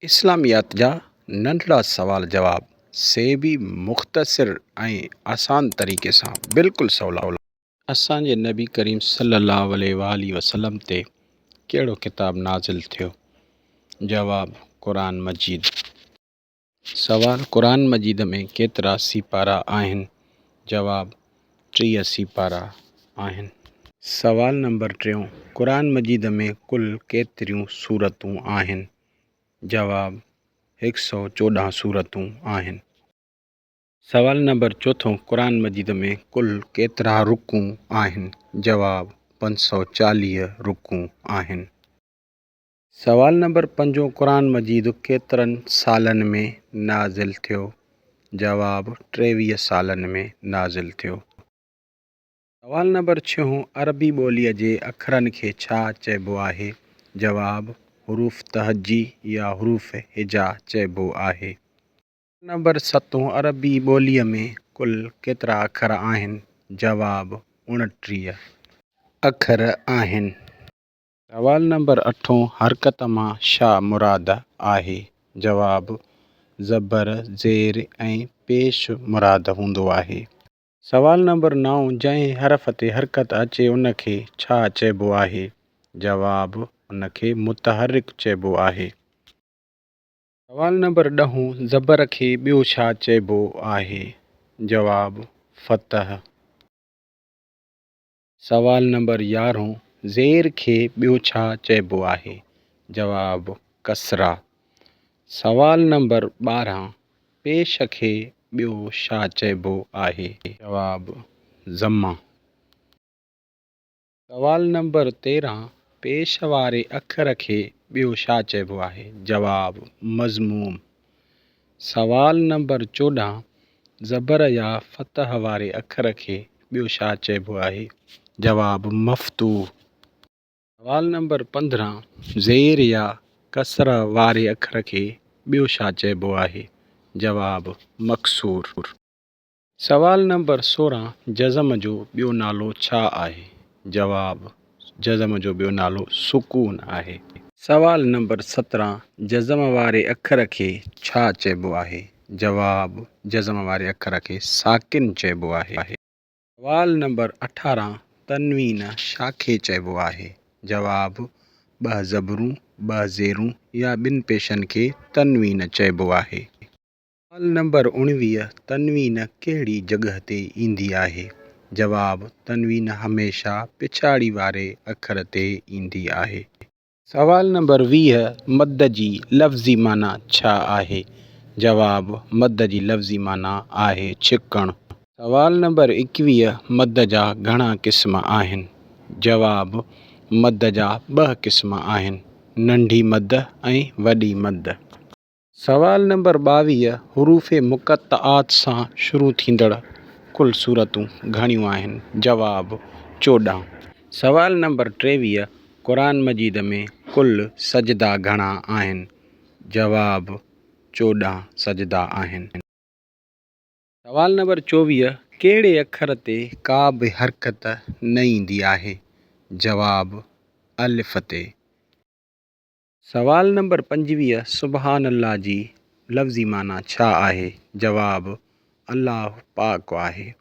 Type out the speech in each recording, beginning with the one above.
इस्लामियात जा नंढड़ा सवाल जवाब से भी मुख़्तसिर ऐं आसान तरीक़े सां बिल्कुलु सवला असांजे नबी करीम सल्लल्लाहु अलैहि वसल्लम ते कहिड़ो किताब नाज़िल थियो? जवाब क़ुरान मजीद। सवाल क़ुरान मजीद में केतिरा सिपारा आहिनि? जवाब 30 सिपारा आहिनि। सवाल नंबर 3 क़ुरान मजीद में कुल केतिरियूं सूरतूं आहिनि? जवाब 114 सूरतूं आहिनि। सवाल नंबर 4 क़ुरान मजीद में कुल केतिरा रुकू आहिनि? जवाब 540 रुकू आहिनि। सवाल नंबर 5 क़ुरान मजीद केतिरनि सालनि में नाज़िल थियो? जवाब 23 सालनि में नाज़िल थियो। सवाल नंबर 6 अरबी ॿोलीअ जे अखरनि खे छा चइबो आहे? जवाब हुरूफ़ तहजी या हुरूफ़ हिजा चइबो आहे। नंबर 7 अरबी ॿोलीअ में कुल केतिरा अखर आहिनि? जवाब 29 अखर आहिनि। सवाल नंबर 8 हरकत मां छा मुराद आहे? जवाब ज़बर ज़ेर ऐं पेश मुराद हूंदो आहे। सवाल नंबर 9 जंहिं हरफ़ ते हरकत अचे उनखे छा चइबो आहे? जवाब उनखे मुतहरिक चइबो आहे। सवाल नंबर 10 ज़बर खे ॿियो छा चइबो आहे? जवाब फ़तह। सवाल नंबर 11 ज़ेर खे ॿियो छा चइबो आहे? जवाब कसरा। सवाल नंबर 12 पेश खे ॿियो छा चइबो आहे? जवाब ज़मा। सवाल नंबर 13 पेश वारे अखर खे ॿियो छा चइबो आहे? जवाब मज़मूम। सवाल नंबर 14 ज़बर या फ़तह वारे अखर खे ॿियो छा चइबो आहे? जवाब मफ़तूह। सवाल नंबर 15 ज़ेर या कसर वारे अखर खे ॿियो छा चइबो आहे? जवाब मकसूर। सवाल नंबर 16 जज़म जो ॿियो नालो छा आहे? जवाब जज़म जो ॿियो नालो सुकून आहे। सवाल नंबर 17 जज़म वारे अखर खे छा चइबो आहे? जवाब जज़म वारे अखर खे साकिन चइबो आहे। सवाल नंबर 18 तनवीन छाखे चइबो आहे? जवाब 2 ज़बरूं 2 ज़ेरूं या ॿिनि पेशनि खे तनवीन चइबो आहे। सवाल नंबर 19 तनवीन कहिड़ी जॻह ते ईंदी आहे? जवाब तनवीन हमेशह पिछाड़ी वारे अखर ते ईंदी आहे। सवाल नंबर 20 मद जी लफ़्ज़ी माना छा आहे? जवाब मद जी लफ़्ज़ी माना आहे छिकणु। सवाल नंबर 21 मद जा घणा क़िस्म आहिनि? जवाब मद जा 2 क़िस्म आहिनि, नंढी मद ऐं वॾी मद। सवाल नंबर 22 हुरूफ़ मुक़त्तआत सां शुरू थींदड़ कुल सूरतूं घणियूं आहिनि? जवाब 14। सवाल नंबर 23 क़ुरान मजीद में कुल सजदा घणा आहिनि? जवाब 14 सजदा आहिनि। सवाल नंबर 24 कहिड़े अखर ते का बि हरकत न ईंदी आहे? जवाब अलिफ़ ते। सवाल नंबर 25 सुबहान अल्लाह जी लफ़्ज़ी माना छा आहे? जवाब अल्लाह पाक आहे।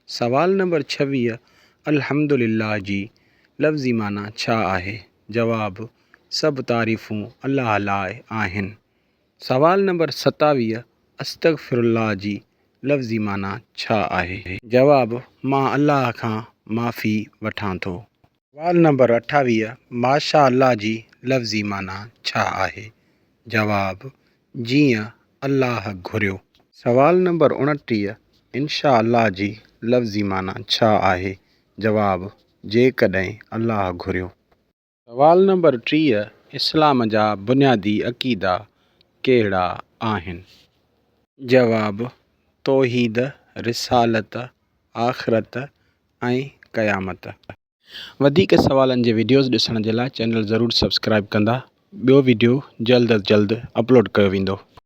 सवाल नंबर 26 अल्हम्दुलिल्लाह जी लफ़्ज़ी माना छा आहे? जवाब सभु तारीफ़ूं अल्लाह लाइ आहिनि। सवाल नंबर 27 अस्तग़फ़िरुल्लाह जी लफ़्ज़ी माना छा आहे? जवाब मां अल्लाह खां माफ़ी वठां थो। सवाल नंबर 28 माशा अल्लाह जी लफ़्ज़ी माना छा आहे? जवाब जीअं अल्लाह घुरियो। सवाल नंबर 29 इंशा अल्लाह जी लफ़्ज़ी माना छा आहे? जवाब जेकॾहिं अल्लाह घुरियो। सवाल नंबर 30 इस्लाम जा बुनियादी अक़ीदा कहिड़ा आहिनि? जवाब तौहीद, रिसालत, आख़िरत ऐं क़यामत। वधीक सवालनि जे वीडियोज़ ॾिसण जे लाइ चैनल ज़रूरु सब्सक्राइब कंदा। ॿियो वीडियो जल्द अज़ जल्द अपलोड कयो वेंदो।